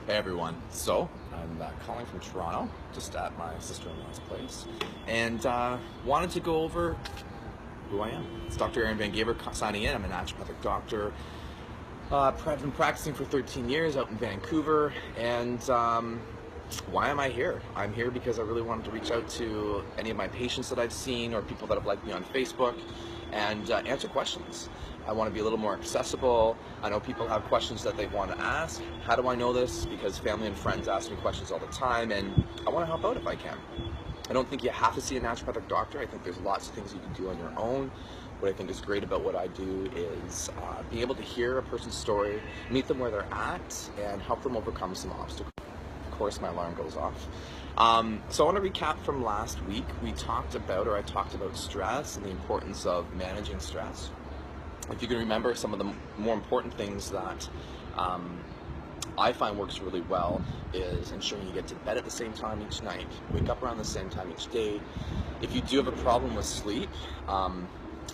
Hey everyone, so I'm calling from Toronto, just at my sister-in-law's place, and wanted to go over who I am. It's Dr. Aaron Van Gaver signing in. I'm a naturopathic doctor. I've been practicing for 13 years out in Vancouver, and why am I here? I'm here because I really wanted to reach out to any of my patients that I've seen or people that have liked me on Facebook and answer questions. I want to be a little more accessible. I know people have questions that they want to ask. How do I know this? Because family and friends ask me questions all the time, and I want to help out if I can. I don't think you have to see a naturopathic doctor. I think there's lots of things you can do on your own. What I think is great about what I do is being able to hear a person's story, meet them where they're at, and help them overcome some obstacles. Of course, my alarm goes off. So I want to recap from last week. I talked about stress and the importance of managing stress. If you can remember, some of the more important things that I find works really well is ensuring you get to bed at the same time each night, wake up around the same time each day. If you do have a problem with sleep,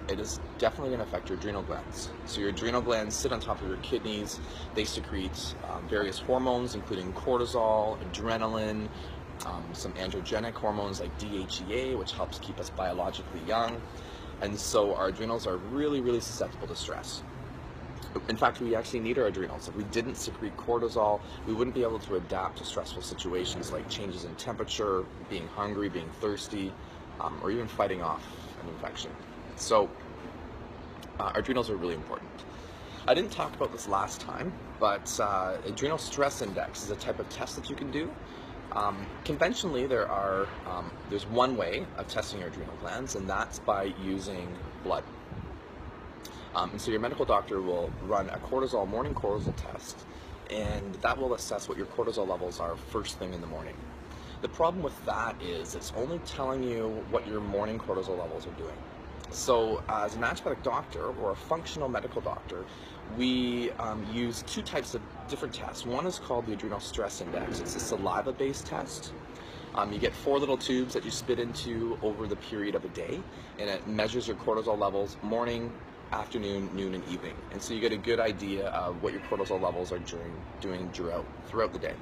it is definitely going to affect your adrenal glands. So your adrenal glands sit on top of your kidneys. They secrete various hormones, including cortisol, adrenaline, some androgenic hormones like DHEA, which helps keep us biologically young. And so our adrenals are really, really susceptible to stress. In fact, we actually need our adrenals. If we didn't secrete cortisol, we wouldn't be able to adapt to stressful situations like changes in temperature, being hungry, being thirsty, or even fighting off an infection. So our adrenals are really important. I didn't talk about this last time, but adrenal stress index is a type of test that you can do. Conventionally, there's one way of testing your adrenal glands, and that's by using blood. And so your medical doctor will run a morning cortisol test, and that will assess what your cortisol levels are first thing in the morning. The problem with that is it's only telling you what your morning cortisol levels are doing. So as a naturopathic doctor or a functional medical doctor, we use two types of different tests. One is called the adrenal stress index. It's a saliva-based test. You get 4 little tubes that you spit into over the period of a day, and it measures your cortisol levels morning, afternoon, noon, and evening. And so you get a good idea of what your cortisol levels are doing throughout the day.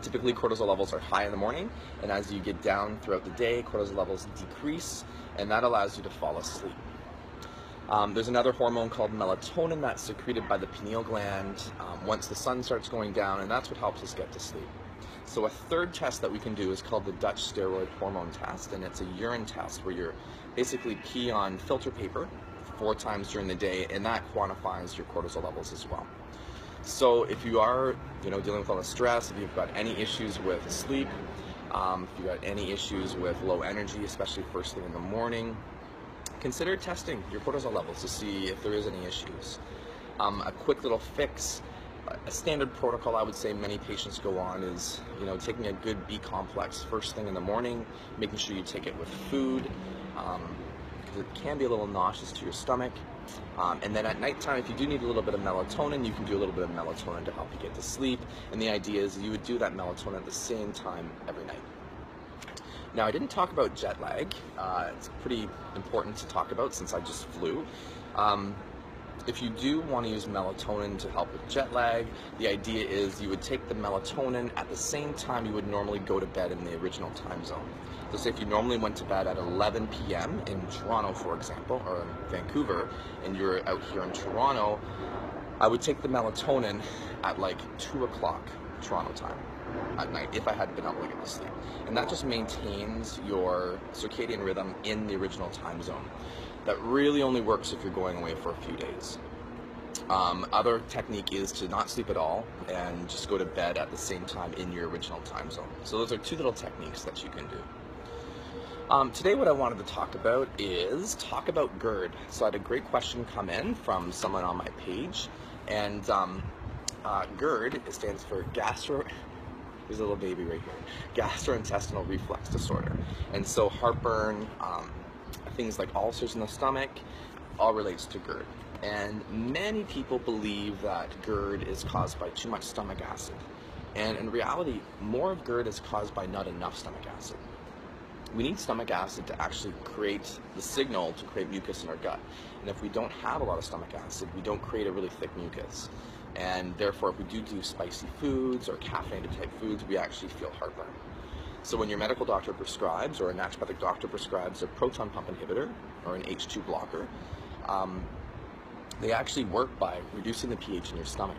Typically, cortisol levels are high in the morning, and as you get down throughout the day, cortisol levels decrease, and that allows you to fall asleep. There's another hormone called melatonin that's secreted by the pineal gland once the sun starts going down, and that's what helps us get to sleep. So a third test that we can do is called the Dutch steroid hormone test, and it's a urine test where you basically pee on filter paper 4 times during the day, and that quantifies your cortisol levels as well. So if you are dealing with all the stress, if you've got any issues with sleep, if you've got any issues with low energy, especially first thing in the morning, consider testing your cortisol levels to see if there is any issues. A quick little fix, a standard protocol I would say many patients go on is taking a good B complex first thing in the morning, making sure you take it with food, because it can be a little nauseous to your stomach. And then at nighttime, if you do need a little bit of melatonin, you can do a little bit of melatonin to help you get to sleep. And the idea is you would do that melatonin at the same time every night. Now, I didn't talk about jet lag. It's pretty important to talk about since I just flew. If you do want to use melatonin to help with jet lag, the idea is you would take the melatonin at the same time you would normally go to bed in the original time zone. So say if you normally went to bed at 11 p.m. in Toronto, for example, or in Vancouver, and you're out here in Toronto, I would take the melatonin at like 2 o'clock Toronto time at night if I had been able to get to sleep. And that just maintains your circadian rhythm in the original time zone. That really only works if you're going away for a few days. Other technique is to not sleep at all and just go to bed at the same time in your original time zone. So those are 2 little techniques that you can do. Today what I wanted to talk about is GERD. So I had a great question come in from someone on my page, and GERD stands for there's a little baby right here, gastrointestinal reflux disorder. And so heartburn, things like ulcers in the stomach, all relates to GERD. And many people believe that GERD is caused by too much stomach acid. And in reality, more of GERD is caused by not enough stomach acid. We need stomach acid to actually create the signal to create mucus in our gut. And if we don't have a lot of stomach acid, we don't create a really thick mucus. And therefore, if we do spicy foods or caffeinated type foods, we actually feel heartburn. So when your medical doctor prescribes, or a naturopathic doctor prescribes, a proton pump inhibitor or an H2 blocker, they actually work by reducing the pH in your stomach.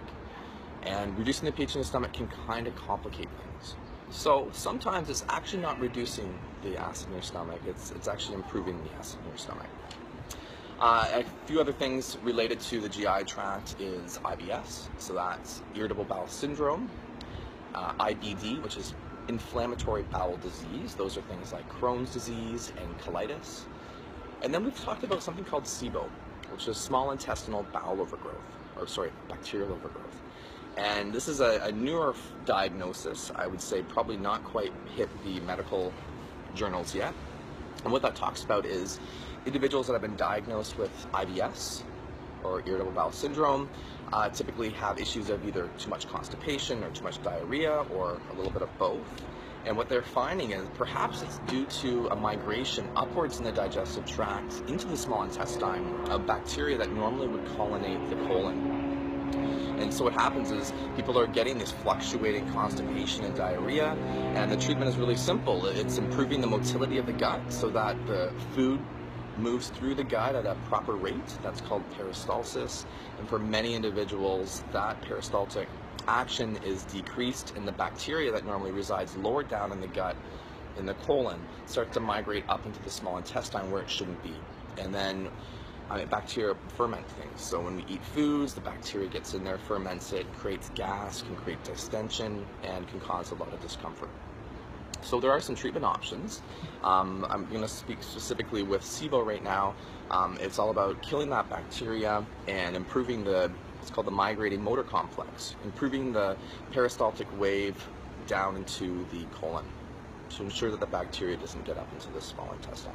And reducing the pH in the stomach can kind of complicate things. So sometimes it's actually not reducing the acid in your stomach, it's actually improving the acid in your stomach. A few other things related to the GI tract is IBS, so that's irritable bowel syndrome, IBD, which is inflammatory bowel disease. Those are things like Crohn's disease and colitis. And then we've talked about something called SIBO, which is small intestinal bowel overgrowth, or sorry, bacterial overgrowth. And this is a newer diagnosis. I would say probably not quite hit the medical journals yet. And what that talks about is individuals that have been diagnosed with IBS or irritable bowel syndrome typically have issues of either too much constipation or too much diarrhea or a little bit of both. And what they're finding is perhaps it's due to a migration upwards in the digestive tract into the small intestine of bacteria that normally would colonate the colon. And so what happens is people are getting this fluctuating constipation and diarrhea, and the treatment is really simple. It's improving the motility of the gut so that the food moves through the gut at a proper rate. That's called peristalsis. And for many individuals, that peristaltic action is decreased, and the bacteria that normally resides lower down in the gut, in the colon, starts to migrate up into the small intestine where it shouldn't be. And then bacteria ferment things. So when we eat foods, the bacteria gets in there, ferments it, creates gas, can create distension, and can cause a lot of discomfort. So there are some treatment options. I'm going to speak specifically with SIBO right now. It's all about killing that bacteria and improving it's called the migrating motor complex, improving the peristaltic wave down into the colon to ensure that the bacteria doesn't get up into the small intestine.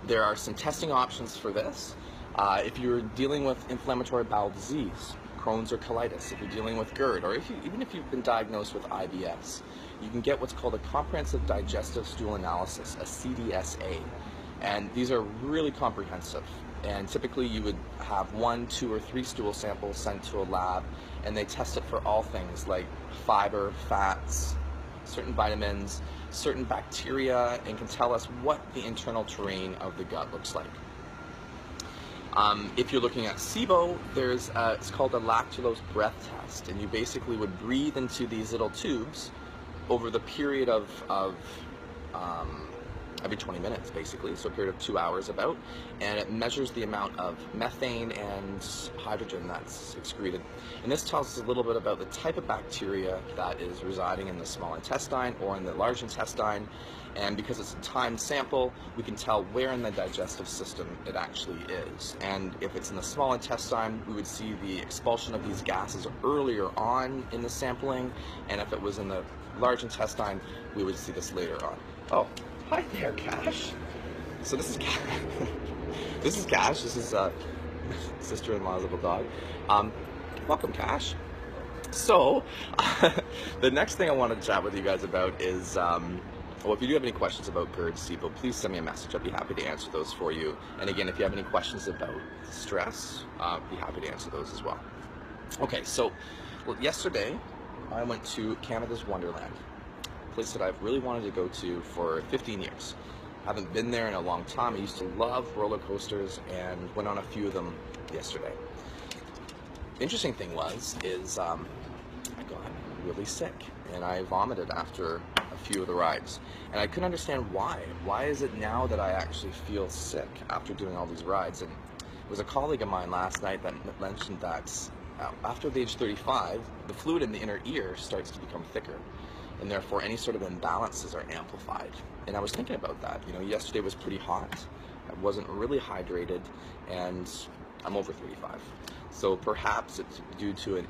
There are some testing options for this. If you're dealing with inflammatory bowel disease, Crohn's or colitis, if you're dealing with GERD, or even if you've been diagnosed with IBS, you can get what's called a comprehensive digestive stool analysis, a CDSA. And these are really comprehensive. And typically you would have 1, 2, or 3 stool samples sent to a lab, and they test it for all things like fiber, fats, certain vitamins, certain bacteria, and can tell us what the internal terrain of the gut looks like. If you're looking at SIBO, it's called a lactulose breath test, and you basically would breathe into these little tubes over the period of every 20 minutes, basically, so a period of 2 hours about, and it measures the amount of methane and hydrogen that's excreted. And this tells us a little bit about the type of bacteria that is residing in the small intestine or in the large intestine, and because it's a timed sample, we can tell where in the digestive system it actually is. And if it's in the small intestine, we would see the expulsion of these gases earlier on in the sampling, and if it was in the large intestine, we would see this later on. Oh, hi there, Cash. So this is Cash. This is Cash. This is sister-in-law's little dog. Welcome, Cash. So the next thing I want to chat with you guys about is, well, if you do have any questions about GERD, SIBO, please send me a message. I'd be happy to answer those for you. And again, if you have any questions about stress, I'd be happy to answer those as well. Okay, so yesterday I went to Canada's Wonderland, a place that I've really wanted to go to for 15 years. I haven't been there in a long time. I used to love roller coasters and went on a few of them yesterday. The interesting thing is I got really sick and I vomited after a few of the rides. And I couldn't understand why. Why is it now that I actually feel sick after doing all these rides? And it was a colleague of mine last night that mentioned that after the age 35, the fluid in the inner ear starts to become thicker, and therefore any sort of imbalances are amplified. And I was thinking about that. You know, yesterday was pretty hot. I wasn't really hydrated, and I'm over 35. So perhaps it's due to an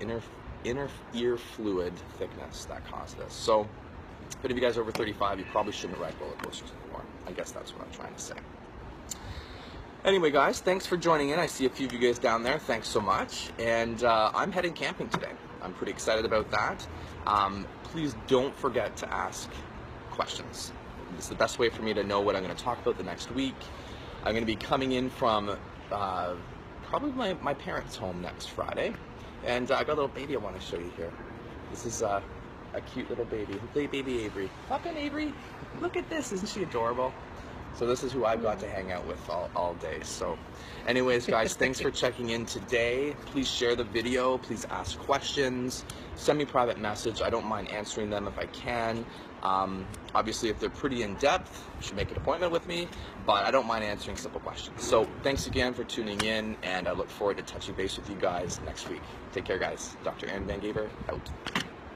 inner ear fluid thickness that caused this. So, but if you guys are over 35, you probably shouldn't ride roller coasters anymore. I guess that's what I'm trying to say. Anyway, guys, thanks for joining in. I see a few of you guys down there. Thanks so much. And I'm heading camping today. I'm pretty excited about that. Please don't forget to ask questions. It's the best way for me to know what I'm going to talk about the next week. I'm going to be coming in from probably my parents' home next Friday. And I got a little baby I want to show you here. This is a cute little baby. Baby Avery. Fucking Avery. Look at this. Isn't she adorable? So this is who I've got to hang out with all day. So anyways, guys, thanks for checking in today. Please share the video. Please ask questions. Send me a private message. I don't mind answering them if I can. Obviously, if they're pretty in-depth, you should make an appointment with me, but I don't mind answering simple questions. So thanks again for tuning in, and I look forward to touching base with you guys next week. Take care, guys. Dr. Aaron Van Gaver, out.